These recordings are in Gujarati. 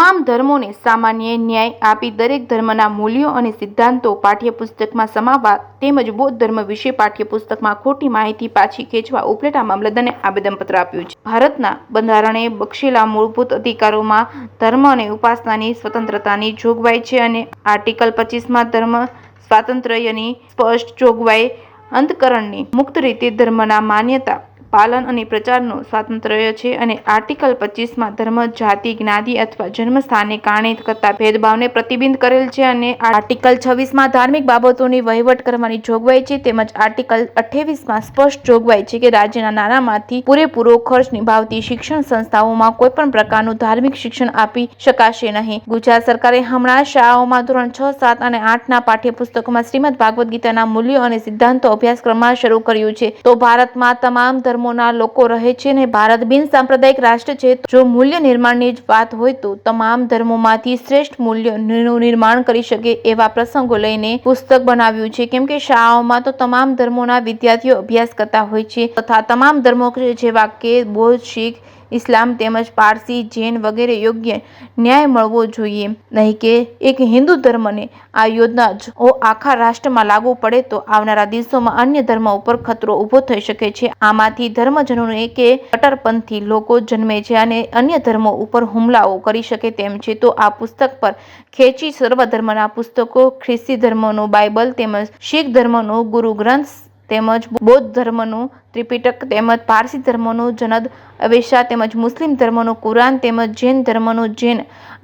તમામ ધર્મોને સામાન્ય ન્યાય આપી દરેક ધર્મના મૂલ્યો અને સિદ્ધાંતો પાઠ્યપુસ્તકમાં સમાવવા તેમજ બૌદ્ધ ધર્મ વિશે પાઠ્યપુસ્તકમાં ખોટી માહિતી પાછી ખેંચવા ઉપલેટા મામલતદારને આવેદનપત્ર આપ્યું છે. ભારતના બંધારણે બક્ષેલા મૂળભૂત અધિકારોમાં ધર્મ અને ઉપાસનાની સ્વતંત્રતાની જોગવાઈ છે અને આર્ટિકલ 25માં ધર્મ સ્વાતંત્ર્યની સ્પષ્ટ જોગવાઈ અંતઃકરણની મુક્ત રીતે ધર્મના માન્યતા પાલન અને પ્રચારનું સ્વાતંત્ર્ય છે અને આર્ટિકલ 25માં ધર્મ જાતિ જ્ઞાતિ અથવા જન્મસ્થાનને કારણે થતા ભેદભાવને પ્રતિબંધ કરેલ છે અને આર્ટિકલ 26માં ધાર્મિક બાબતોની વહીવટ કરવાની જોગવાઈ છે તેમજ આર્ટિકલ 28માં સ્પષ્ટ જોગવાઈ છે કે રાજ્યના નાણાંમાંથી પૂરેપૂરો ખર્ચ નિભાવતી શિક્ષણ સંસ્થાઓમાં કોઈપણ પ્રકારનું ધાર્મિક શિક્ષણ આપી શકાશે નહીં. ગુજરાત સરકારે હમણાં શાળાઓમાં ધોરણ 6, 7 અને 8ના પાઠ્યપુસ્તકોમાં શ્રીમદ ભાગવત ગીતાના મૂલ્યો અને સિદ્ધાંતો અભ્યાસક્રમમાં શરૂ કર્યું છે. તો ભારતમાં તમામ ધર્મોના લોકો રહે છે અને ભારત બિન સાંપ્રદાયિક રાષ્ટ્ર છે. જો મૂલ્ય નિર્માણની જ વાત હોય તો તમામ ધર્મોમાંથી શ્રેષ્ઠ મૂલ્યનું નિર્માણ કરી શકે એવા પ્રસંગો લઈને પુસ્તક બનાવ્યું છે કેમ કે શાળાઓમાં તો તમામ ધર્મોના વિદ્યાર્થીઓ અભ્યાસ કરતા હોય છે તથા તમામ ધર્મો જેવા કે બૌદ્ધ, શીખ, ઇસ્લામ તેમજ પારસી, જૈન વગેરે યોગ્ય ન્યાય મળવો જોઈએ નહીં કે એક હિન્દુ ધર્મને આ યોજના જો આખા રાષ્ટ્રમાં લાગુ પડે તો આવનારા દિવસોમાં અન્ય ધર્મ ઉપર ખતરો ઊભો થઈ શકે છે. આમાંથી ધર્મજનોને કે કટ્ટરપંથી લોકો જન્મે છે અને અન્ય ધર્મો ઉપર હુમલાઓ કરી શકે તેમ છે. તો આ પુસ્તક પર ખેંચી સર્વ ધર્મના પુસ્તકો, ખ્રિસ્તી ધર્મનું બાઇબલ તેમજ શીખ ધર્મનું ગુરુ ગ્રંથ તેમજ બૌદ્ધ ધર્મનું ત્રિપિટક તેમજ પારસી ધર્મનું જનદ અવેશા તેમજ મુસ્લિમ ધર્મનું કુરાન તેમજ જૈન ધર્મનું જૈન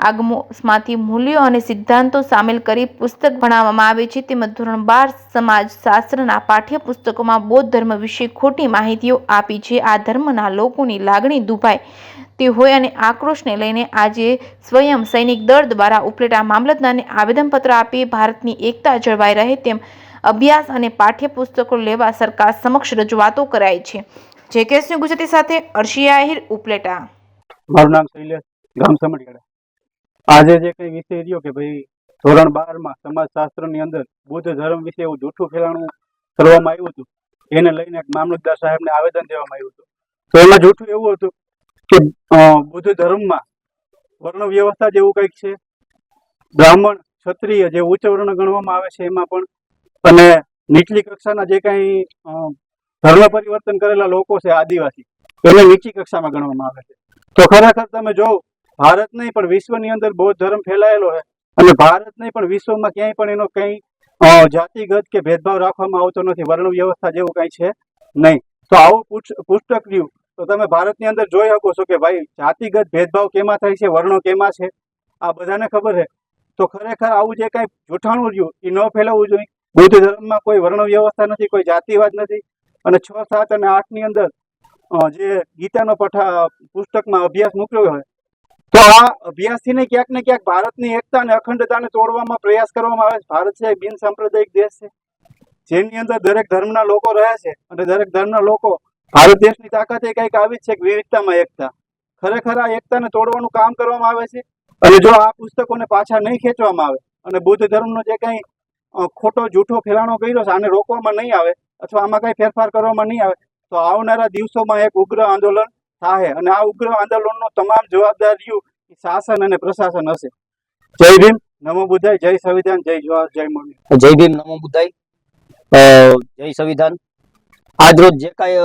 આગમોમાંથી મૂલ્યો અને સિદ્ધાંતો સામેલ કરી પુસ્તક ભણાવવામાં આવે છે તેમજ ધોરણ 12 સમાજ શાસ્ત્રના પાઠ્યપુસ્તકોમાં બૌદ્ધ ધર્મ વિશે ખોટી માહિતીઓ આપી છે. આ ધર્મના લોકોની લાગણી દુભાય તે હોય અને આક્રોશને લઈને આજે સ્વયં સૈનિક દળ દ્વારા ઉપલેટા મામલતદારને આવેદનપત્ર આપી ભારતની એકતા જળવાઈ રહે તેમ અભ્યાસ અને પાઠ્યપુસ્તકો લેવા સરકાર સમક્ષ રજૂઆતો કરાઈ છે. જેકેએસ ન્યૂઝ ગુજરાતી સાથે અર્શિયા આહિર, ઉપલેટા. મારું નામ શૈલેષ, ગામ સમઢિયાળા. આજે જે કઈ વિષય રહ્યો કે ભાઈ ધોરણ 12માં સમાજશાસ્ત્રની અંદર બૌદ્ધ ધર્મ વિશે એવું જૂઠું ફેલાણું કરવામાં આવ્યું હતું, એને લઈને મામલતદાર સાહેબને આવેદન દેવામાં આવ્યું હતું. તો એમાં જૂઠું એવું હતું કે બૌદ્ધ ધર્મમાં વર્ણ વ્યવસ્થા જેવું કંઈક છે, બ્રાહ્મણ, ક્ષત્રિય જે ઉચ્ચ વર્ણ ગણવામાં આવે છે એમાં પણ, અને નીચલી કક્ષાના જે કઈ ધર્મ પરિવર્તન કરેલા લોકો છે આદિવાસી, એને નીચી કક્ષામાં ગણવામાં આવે છે. તો ખરેખર તમે જો ભારત નહીં પણ વિશ્વની અંદર બૌદ્ધ ધર્મ ફેલાયેલો છે અને ભારત નહીં પણ વિશ્વમાં ક્યાંય પણ એનો કઈ જાતિગત કે ભેદભાવ રાખવામાં આવતો નથી, વર્ણ વ્યવસ્થા જેવું કઈ છે નહીં. તો આવું પુસ્તક રહ્યું તો તમે ભારતની અંદર જોઈ શકો છો કે ભાઈ જાતિગત ભેદભાવ કેમાં થાય છે, વર્ણો કેમાં છે, આ બધાને ખબર છે. તો ખરેખર આવું જે કઈ જૂઠાણું રહ્યું એ ન ફેલાવવું જોઈએ. બૌદ્ધ ધર્મમાં કોઈ વર્ણ વ્યવસ્થા નથી, કોઈ જાતિવાદ નથી. અને 6, 7 અને 8ની અંદર જે ગીતાનો પુસ્તકમાં અભ્યાસ મૂક્યો હોય તો આ અભ્યાસથી ને ક્યાંક ભારતની એકતા અને અખંડતાને તોડવામાં પ્રયાસ કરવામાં આવે છે. ભારત છે બિન સાંપ્રદાયિક દેશ છે જેની અંદર દરેક ધર્મના લોકો રહે છે અને દરેક ધર્મના લોકો, ભારત દેશની તાકાત એ કંઈક આવી જ છે કે વિવિધતામાં એકતા. ખરેખર આ એકતાને તોડવાનું કામ કરવામાં આવે છે અને જો આ પુસ્તકોને પાછા નહીં ખેંચવામાં આવે અને બૌદ્ધ ધર્મનો જે કંઈ ખોટો જૂઠો ફેલાણો કર્યો છે આને રોકવામાં નહીં આવે અથવા આમાં કઈ ફેરફાર કરવામાં નહીં આવે તો આવનારા દિવસોમાં એક ઉગ્ર આંદોલન થાય અને આ ઉગ્ર આંદોલનનો તમામ જવાબદારીઓ શાસન અને પ્રશાસન હશે. જય ભીમ, નમો બુદ્ધાય, જય સંવિધાન, જય જવાહર, જય મોરબી. જય ભીમ, નમો બુદ્ધાય, જય સંવિધાન. આજ રોજ જે કાંઈ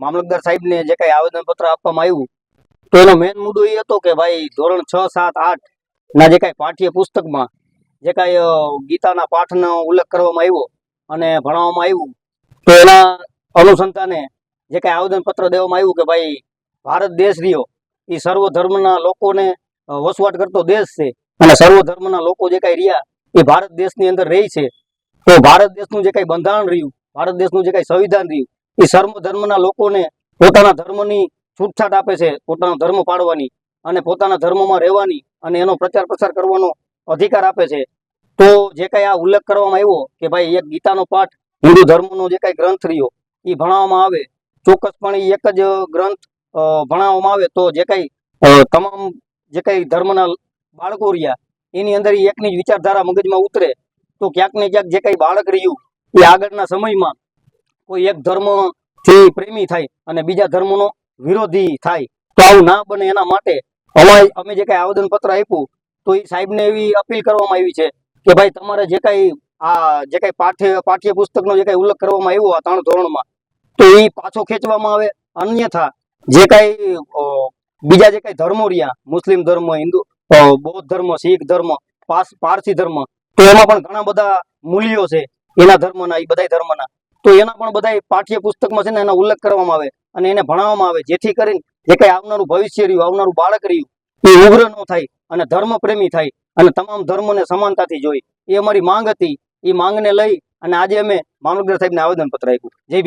મામલતદાર સાહેબને જે કાંઈ આવેદનપત્ર આપવામાં આવ્યું તો એનો મેઇન મુદ્દો એ હતો કે ભાઈ ધોરણ 6, 7, 8 ના જે કાંઈ પાઠ્ય પુસ્તકમાં જે કાંઈ ગીતાના પાઠનો ઉલ્લેખ કરવામાં આવ્યો અને ભણાવવામાં આવ્યું તો એના અનુસંધાને જે કાંઈ આવેદનપત્ર દેવામાં આવ્યું કે ભાઈ ભારત દેશ રહ્યો એ સર્વ ધર્મના લોકોને વસવાટ કરતો દેશ છે અને સર્વ ધર્મના લોકો જે કાંઈ રહ્યા એ ભારત દેશની અંદર રહે છે. તો ભારત દેશનું જે કાંઈ બંધારણ રહ્યું, ભારત દેશનું જે કાંઈ સંવિધાન રહ્યું એ સર્વ ધર્મના લોકોને પોતાના ધર્મની છૂટછાટ આપે છે, પોતાનો ધર્મ પાળવાની અને પોતાના ધર્મમાં રહેવાની અને એનો પ્રચાર પ્રસાર કરવાનો અધિકાર આપે છે. તો જે કાંઈ આ ઉલ્લેખ કરવામાં આવ્યો કે ભાઈ એક ગીતાનો પાઠ હિન્દુ ધર્મનો જે કાંઈ ગ્રંથ રહ્યો એ ભણાવવામાં આવે, ચોક્કસપણે એક જ ગ્રંથ ભણાવવામાં આવે તો જે કાંઈ તમામ જે કાંઈ ધર્મના બાળકો રહ્યા એની અંદર એકની જ વિચારધારા મગજમાં ઉતરે તો ક્યાંક ને ક્યાંક જે કાંઈ બાળક રહ્યું એ આગળના સમયમાં કોઈ એક ધર્મથી પ્રેમી થાય અને બીજા ધર્મનો વિરોધી થાય. તો આવું ના બને એના માટે અમે જે કઈ આવેદન પત્ર આપ્યું તો એ સાહેબને એવી અપીલ કરવામાં આવી છે કે ભાઈ તમારે જે કઈ પાઠ્ય પુસ્તકનો જે કઈ ઉલ્લેખ કરવામાં આવ્યો આ 3 ધોરણમાં તો એ પાછો ખેંચવામાં આવે. અન્યથા જે કઈ બીજા જે કઈ ધર્મો રહ્યા, મુસ્લિમ ધર્મ, હિન્દુ, બૌદ્ધ ધર્મ, શીખ ધર્મ, પારસી ધર્મ, તો એમાં પણ ઘણા બધા મૂલ્યો છે એના ધર્મના, એ બધા ધર્મના, તો એના પણ બધા પાઠ્ય પુસ્તકમાં છે ને એનો ઉલ્લેખ કરવામાં આવે અને એને ભણાવવામાં આવે, જેથી કરીને જે કઈ આવનારું ભવિષ્ય રહ્યું, આવનારું બાળક રહ્યું એ ઉગ્ર ન થાય અને ધર્મ પ્રેમી થાય અને તમામ ધર્મોને સમાનતાથી જોઈ. એ અમારી માંગ હતી. એ માંગને લઈ અને આજે અમે મામલતદાર સાહેબને આવેદન પત્ર આપ્યું. જય